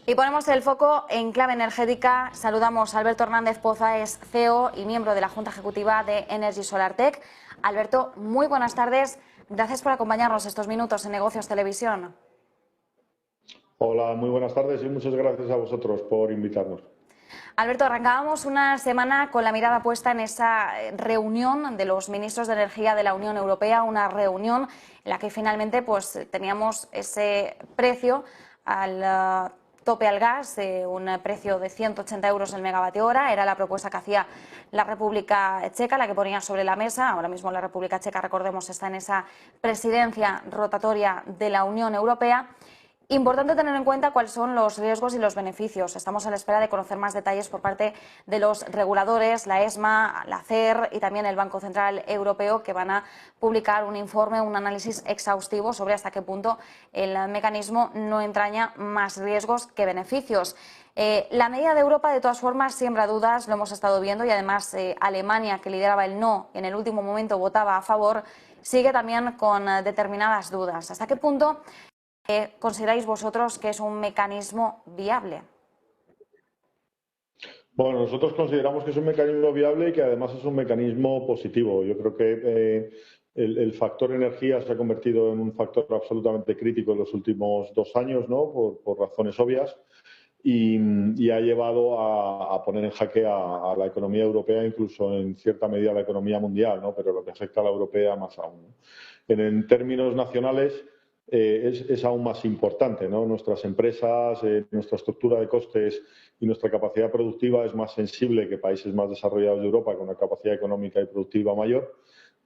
Y ponemos el foco en clave energética. Saludamos a Alberto Hernández Poza, es CEO y miembro de la Junta Ejecutiva de Energy Solar Tech. Alberto, muy buenas tardes. Gracias por acompañarnos estos minutos en Negocios Televisión. Hola, muy buenas tardes y muchas gracias a vosotros por invitarnos. Alberto, arrancábamos una semana con la mirada puesta en esa reunión de los ministros de Energía de la Unión Europea, una reunión en la que finalmente teníamos ese precio al tope al gas, un precio de 180 euros el megavatio hora. Era la propuesta que hacía la República Checa, la que ponía sobre la mesa. Ahora mismo la República Checa, recordemos, está en esa presidencia rotatoria de la Unión Europea. Importante tener en cuenta cuáles son los riesgos y los beneficios. Estamos a la espera de conocer más detalles por parte de los reguladores, la ESMA, la CER y también el Banco Central Europeo, que van a publicar un informe, un análisis exhaustivo sobre hasta qué punto el mecanismo no entraña más riesgos que beneficios. La medida de Europa, de todas formas, siembra dudas, lo hemos estado viendo, y además Alemania, que lideraba el no, en el último momento votaba a favor, sigue también con determinadas dudas. ¿Hasta qué punto consideráis vosotros que es un mecanismo viable? Bueno, nosotros consideramos que es un mecanismo viable y que además es un mecanismo positivo. Yo creo que el factor energía se ha convertido en un factor absolutamente crítico en los últimos 2 años, ¿no? Por razones obvias, y ha llevado a poner en jaque a la economía europea, incluso en cierta medida a la economía mundial, ¿no? Pero lo que afecta a la europea más aún, ¿no? En términos nacionales, es aún más importante, ¿no? Nuestras empresas, nuestra estructura de costes y nuestra capacidad productiva es más sensible que países más desarrollados de Europa, con una capacidad económica y productiva mayor,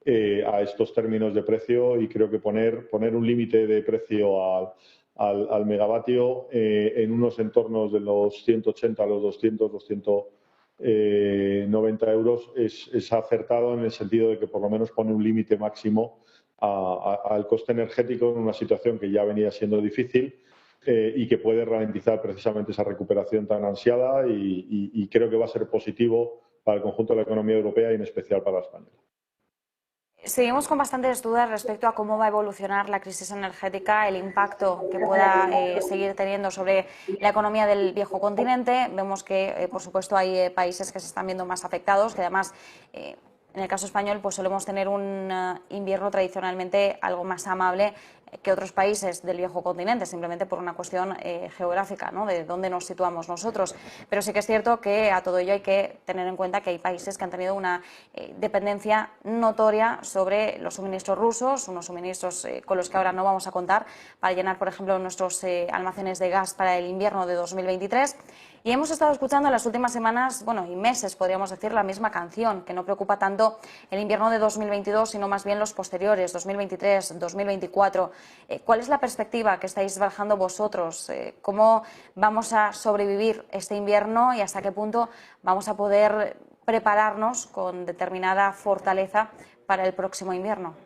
a estos términos de precio, y creo que poner un límite de precio al megavatio en unos entornos de los 180 a los 200, 290 euros es acertado, en el sentido de que por lo menos pone un límite máximo al coste energético en una situación que ya venía siendo difícil, y que puede ralentizar precisamente esa recuperación tan ansiada, y creo que va a ser positivo para el conjunto de la economía europea y en especial para la española. Seguimos con bastantes dudas respecto a cómo va a evolucionar la crisis energética, el impacto que pueda seguir teniendo sobre la economía del viejo continente. Vemos que, por supuesto, hay países que se están viendo más afectados, que además, en el caso español, pues solemos tener un invierno tradicionalmente algo más amable que otros países del viejo continente, simplemente por una cuestión geográfica, ¿no?, de dónde nos situamos nosotros. Pero sí que es cierto que a todo ello hay que tener en cuenta que hay países que han tenido una dependencia notoria sobre los suministros rusos, unos suministros con los que ahora no vamos a contar para llenar, por ejemplo, nuestros almacenes de gas para el invierno de 2023. Y hemos estado escuchando en las últimas semanas, bueno, y meses, podríamos decir, la misma canción, que no preocupa tanto el invierno de 2022, sino más bien los posteriores, 2023, 2024. ¿Cuál es la perspectiva que estáis barajando vosotros? ¿Cómo vamos a sobrevivir este invierno y hasta qué punto vamos a poder prepararnos con determinada fortaleza para el próximo invierno?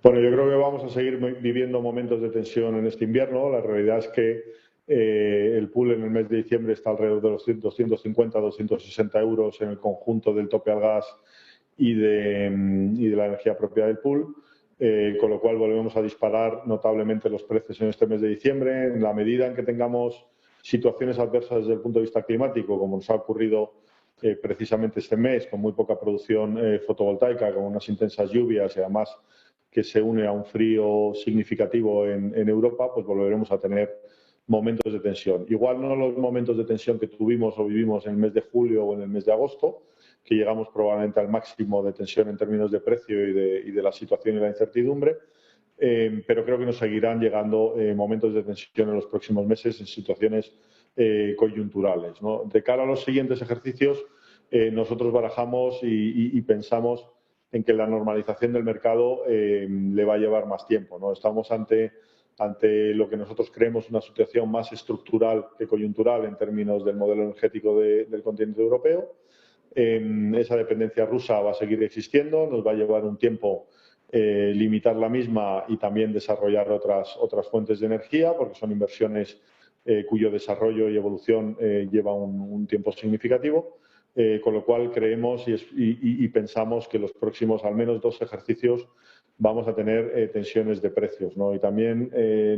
Bueno, yo creo que vamos a seguir viviendo momentos de tensión en este invierno. La realidad es que el pool en el mes de diciembre está alrededor de los 250, 260 euros en el conjunto del tope al gas y de la energía propia del pool, con lo cual volvemos a disparar notablemente los precios en este mes de diciembre. En la medida en que tengamos situaciones adversas desde el punto de vista climático, como nos ha ocurrido precisamente este mes, con muy poca producción fotovoltaica, con unas intensas lluvias y además que se une a un frío significativo en Europa, pues volveremos a tener momentos de tensión. Igual no los momentos de tensión que tuvimos o vivimos en el mes de julio o en el mes de agosto, que llegamos probablemente al máximo de tensión en términos de precio y de la situación y la incertidumbre, pero creo que nos seguirán llegando momentos de tensión en los próximos meses en situaciones coyunturales, ¿no? De cara a los siguientes ejercicios, nosotros barajamos y pensamos en que la normalización del mercado le va a llevar más tiempo, ¿no? Estamos ante lo que nosotros creemos una situación más estructural que coyuntural en términos del modelo energético del continente europeo. Esa dependencia rusa va a seguir existiendo, nos va a llevar un tiempo limitar la misma y también desarrollar otras fuentes de energía, porque son inversiones cuyo desarrollo y evolución lleva un tiempo significativo. Con lo cual creemos y pensamos que los próximos al menos 2 ejercicios vamos a tener tensiones de precios, ¿no? Y también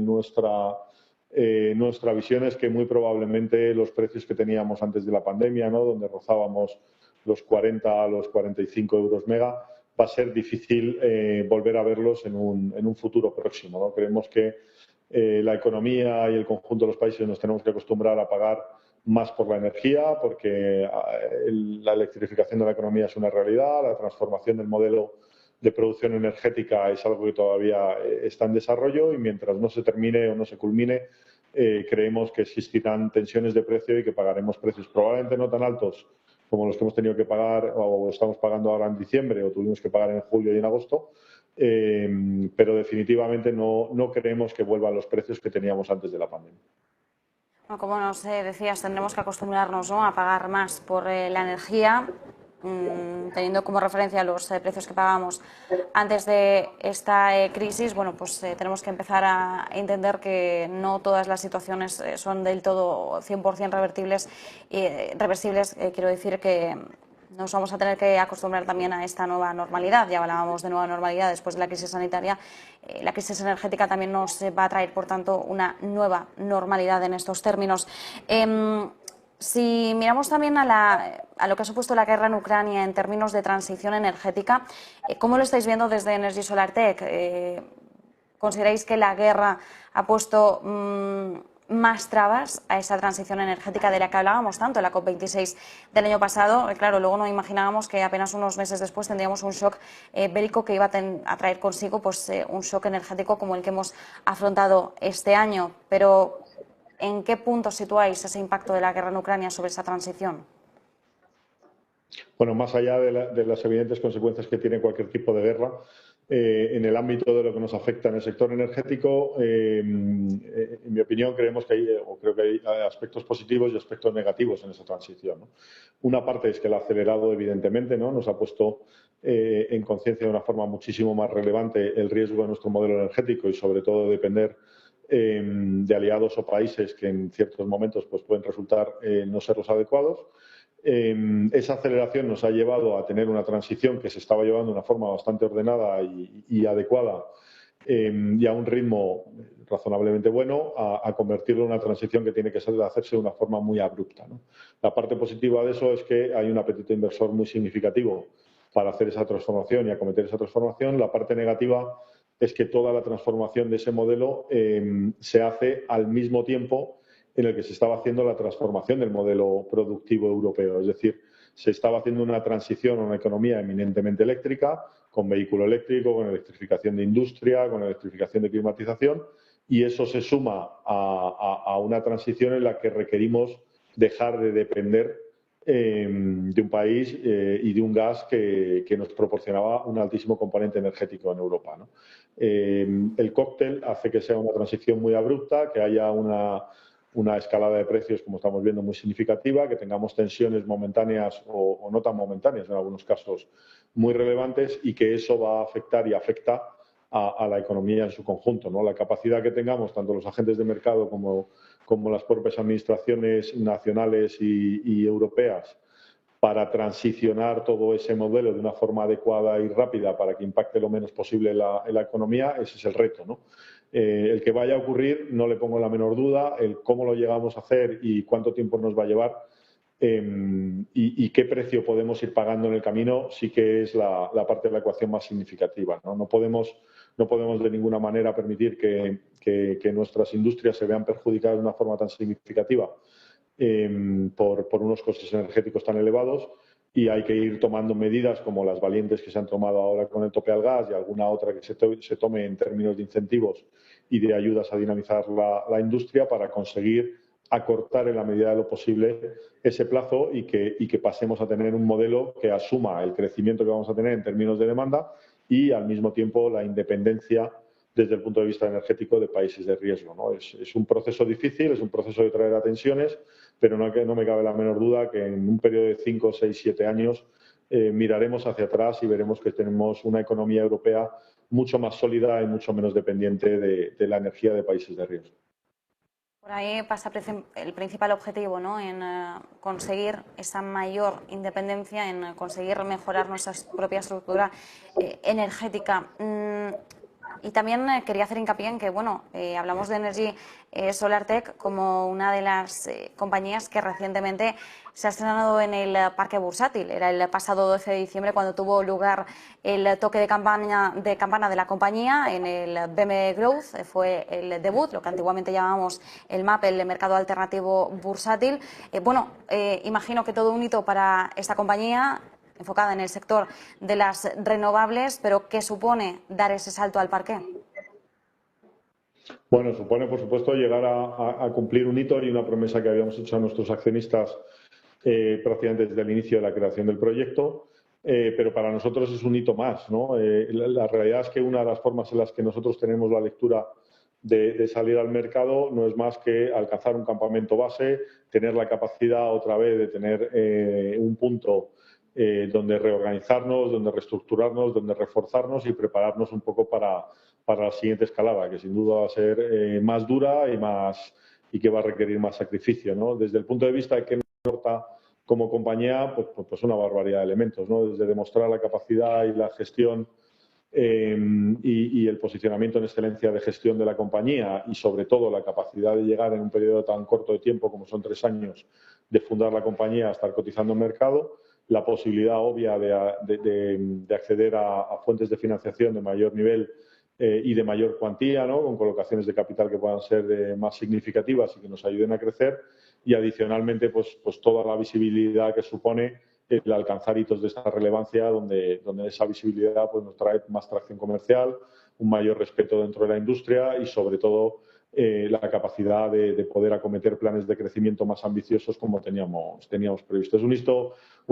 nuestra nuestra visión es que muy probablemente los precios que teníamos antes de la pandemia, ¿no?, donde rozábamos los 40 a los 45 euros mega, va a ser difícil volver a verlos en un futuro próximo, ¿no? Creemos que la economía y el conjunto de los países nos tenemos que acostumbrar a pagar más por la energía, porque la electrificación de la economía es una realidad, la transformación del modelo de producción energética es algo que todavía está en desarrollo y mientras no se termine o no se culmine, creemos que existirán tensiones de precio y que pagaremos precios probablemente no tan altos como los que hemos tenido que pagar o estamos pagando ahora en diciembre o tuvimos que pagar en julio y en agosto, pero definitivamente no creemos que vuelvan los precios que teníamos antes de la pandemia. Bueno, como nos decías, tendremos que acostumbrarnos, ¿no?, a pagar más por la energía, teniendo como referencia los precios que pagábamos antes de esta crisis. Bueno, pues tenemos que empezar a entender que no todas las situaciones son del todo 100% reversibles. Quiero decir que nos vamos a tener que acostumbrar también a esta nueva normalidad. Ya hablábamos de nueva normalidad después de la crisis sanitaria. La crisis energética también nos va a traer, por tanto, una nueva normalidad en estos términos. Si miramos también a lo que ha supuesto la guerra en Ucrania en términos de transición energética, ¿cómo lo estáis viendo desde Energy Solar Tech? ¿Consideráis que la guerra ha puesto más trabas a esa transición energética de la que hablábamos tanto en la COP26 del año pasado? Claro, luego no imaginábamos que apenas unos meses después tendríamos un shock bélico que iba a traer consigo pues, un shock energético como el que hemos afrontado este año. Pero ¿en qué punto situáis ese impacto de la guerra en Ucrania sobre esa transición? Bueno, más allá de las evidentes consecuencias que tiene cualquier tipo de guerra, en el ámbito de lo que nos afecta en el sector energético, en mi opinión, creo que hay aspectos positivos y aspectos negativos en esa transición, ¿no? Una parte es que la ha acelerado, evidentemente, ¿no? Nos ha puesto en conciencia de una forma muchísimo más relevante el riesgo de nuestro modelo energético y, sobre todo, depender de aliados o países que en ciertos momentos pues, pueden resultar no ser los adecuados. Esa aceleración nos ha llevado a tener una transición que se estaba llevando de una forma bastante ordenada y adecuada y a un ritmo razonablemente bueno, a convertirlo en una transición que tiene que hacerse de una forma muy abrupta, ¿no? La parte positiva de eso es que hay un apetito inversor muy significativo para hacer esa transformación y acometer esa transformación. La parte negativa es que toda la transformación de ese modelo se hace al mismo tiempo en el que se estaba haciendo la transformación del modelo productivo europeo. Es decir, se estaba haciendo una transición a una economía eminentemente eléctrica, con vehículo eléctrico, con electrificación de industria, con electrificación de climatización, y eso se suma a una transición en la que requerimos dejar de depender de un país y de un gas que nos proporcionaba un altísimo componente energético en Europa, ¿no? El cóctel hace que sea una transición muy abrupta, que haya una escalada de precios, como estamos viendo, muy significativa, que tengamos tensiones momentáneas o no tan momentáneas, en algunos casos, muy relevantes y que eso va a afectar y afecta a la economía en su conjunto, ¿no? La capacidad que tengamos, tanto los agentes de mercado como las propias administraciones nacionales y europeas, para transicionar todo ese modelo de una forma adecuada y rápida para que impacte lo menos posible en la economía, ese es el reto, ¿no? El que vaya a ocurrir, no le pongo la menor duda, el cómo lo llegamos a hacer y cuánto tiempo nos va a llevar y qué precio podemos ir pagando en el camino, sí que es la parte de la ecuación más significativa, ¿no? No podemos de ninguna manera permitir que nuestras industrias se vean perjudicadas de una forma tan significativa por unos costes energéticos tan elevados y hay que ir tomando medidas como las valientes que se han tomado ahora con el tope al gas y alguna otra que se tome en términos de incentivos y de ayudas a dinamizar la industria para conseguir acortar en la medida de lo posible ese plazo y que pasemos a tener un modelo que asuma el crecimiento que vamos a tener en términos de demanda y al mismo tiempo la independencia desde el punto de vista energético de países de riesgo, ¿no? Es un proceso difícil, es un proceso de traer a tensiones, pero no me cabe la menor duda que en un periodo de 5, 6, 7 años miraremos hacia atrás y veremos que tenemos una economía europea mucho más sólida y mucho menos dependiente de la energía de países de riesgo. Por ahí pasa el principal objetivo, ¿no?, en conseguir esa mayor independencia, en conseguir mejorar nuestra propia estructura energética. Y también quería hacer hincapié en que, bueno, hablamos de Energy Solartech como una de las compañías que recientemente se ha estrenado en el parque bursátil. Era el pasado 12 de diciembre cuando tuvo lugar el toque de campana de la compañía en el BM Growth. Fue el debut, lo que antiguamente llamábamos el MAP, el mercado alternativo bursátil. Imagino que todo un hito para esta compañía, enfocada en el sector de las renovables, pero ¿qué supone dar ese salto al parque? Bueno, supone, por supuesto, llegar a cumplir un hito y una promesa que habíamos hecho a nuestros accionistas prácticamente desde el inicio de la creación del proyecto, pero para nosotros es un hito más, ¿no? La realidad es que una de las formas en las que nosotros tenemos la lectura de salir al mercado no es más que alcanzar un campamento base, tener la capacidad otra vez de tener un punto donde reorganizarnos, donde reestructurarnos, donde reforzarnos y prepararnos un poco para la siguiente escalada, que sin duda va a ser más dura y que va a requerir más sacrificio, ¿no? Desde el punto de vista de que nos aporta como compañía, pues una barbaridad de elementos, ¿no? Desde demostrar la capacidad y la gestión y el posicionamiento en excelencia de gestión de la compañía y, sobre todo, la capacidad de llegar en un periodo tan corto de tiempo como son 3 años de fundar la compañía a estar cotizando en mercado, la posibilidad obvia de acceder a fuentes de financiación de mayor nivel y de mayor cuantía, ¿no? Con colocaciones de capital que puedan ser más significativas y que nos ayuden a crecer, y adicionalmente pues toda la visibilidad que supone el alcanzar hitos de esta relevancia, donde esa visibilidad pues nos trae más tracción comercial, un mayor respeto dentro de la industria y, sobre todo, la capacidad de poder acometer planes de crecimiento más ambiciosos como teníamos previsto. Es un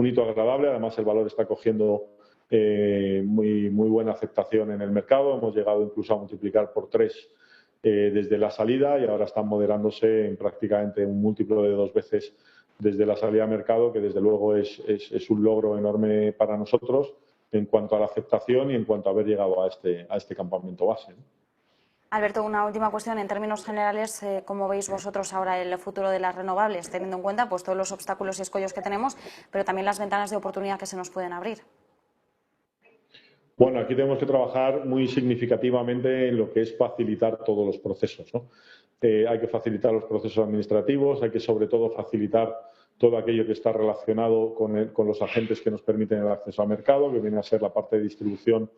hito agradable. Además, el valor está cogiendo muy buena aceptación en el mercado. Hemos llegado incluso a multiplicar por 3 desde la salida, y ahora están moderándose en prácticamente un múltiplo de 2 veces desde la salida al mercado, que desde luego es un logro enorme para nosotros en cuanto a la aceptación y en cuanto a haber llegado a este campamento base, ¿no? Alberto, una última cuestión. En términos generales, ¿cómo veis vosotros ahora el futuro de las renovables, teniendo en cuenta pues todos los obstáculos y escollos que tenemos, pero también las ventanas de oportunidad que se nos pueden abrir? Bueno, aquí tenemos que trabajar muy significativamente en lo que es facilitar todos los procesos, ¿no? Hay que facilitar los procesos administrativos, hay que, sobre todo, facilitar todo aquello que está relacionado con los agentes que nos permiten el acceso al mercado, que viene a ser la parte de distribución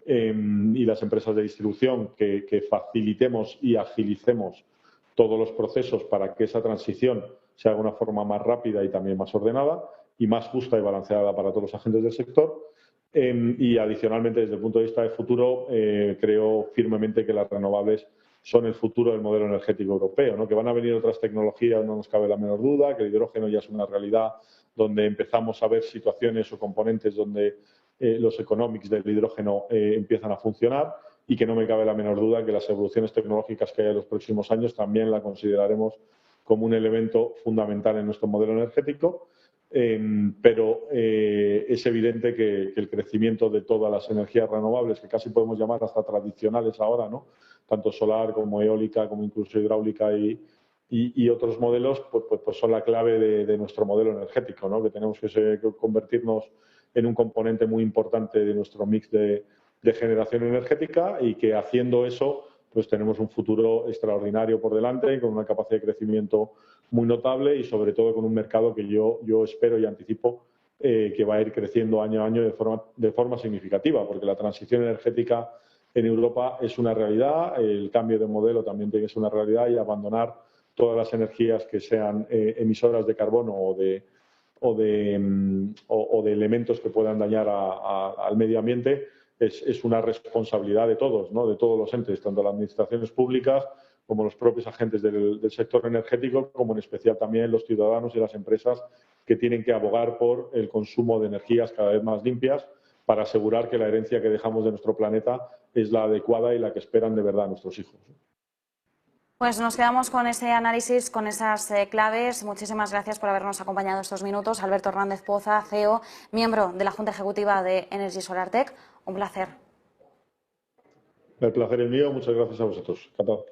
y las empresas de distribución, que facilitemos y agilicemos todos los procesos para que esa transición se haga de una forma más rápida y también más ordenada y más justa y balanceada para todos los agentes del sector. Y, adicionalmente, desde el punto de vista de futuro, creo firmemente que las renovables son el futuro del modelo energético europeo, ¿no? Que van a venir otras tecnologías, no nos cabe la menor duda, que el hidrógeno ya es una realidad, donde empezamos a ver situaciones o componentes donde los economics del hidrógeno empiezan a funcionar, y que no me cabe la menor duda que las evoluciones tecnológicas que haya en los próximos años también la consideraremos como un elemento fundamental en nuestro modelo energético. Pero es evidente que el crecimiento de todas las energías renovables, que casi podemos llamar hasta tradicionales ahora, ¿no? Tanto solar como eólica, como incluso hidráulica y otros modelos, pues son la clave de nuestro modelo energético, ¿no? Que tenemos que convertirnos en un componente muy importante de nuestro mix de generación energética, y que, haciendo eso, pues tenemos un futuro extraordinario por delante, con una capacidad de crecimiento muy notable y, sobre todo, con un mercado que yo espero y anticipo que va a ir creciendo año a año de forma significativa, porque la transición energética en Europa es una realidad, el cambio de modelo también tiene que ser una realidad, y abandonar todas las energías que sean emisoras de carbono o de elementos que puedan dañar al medio ambiente es una responsabilidad de todos, ¿no? De todos los entes, tanto las administraciones públicas como los propios agentes del sector energético, como en especial también los ciudadanos y las empresas, que tienen que abogar por el consumo de energías cada vez más limpias, para asegurar que la herencia que dejamos de nuestro planeta es la adecuada y la que esperan de verdad nuestros hijos. Pues nos quedamos con ese análisis, con esas claves. Muchísimas gracias por habernos acompañado estos minutos. Alberto Hernández Poza, CEO, miembro de la Junta Ejecutiva de Energy Solartech. Un placer. El placer es mío. Muchas gracias a vosotros. Encantado.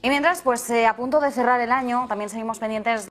Y mientras, pues a punto de cerrar el año, también seguimos pendientes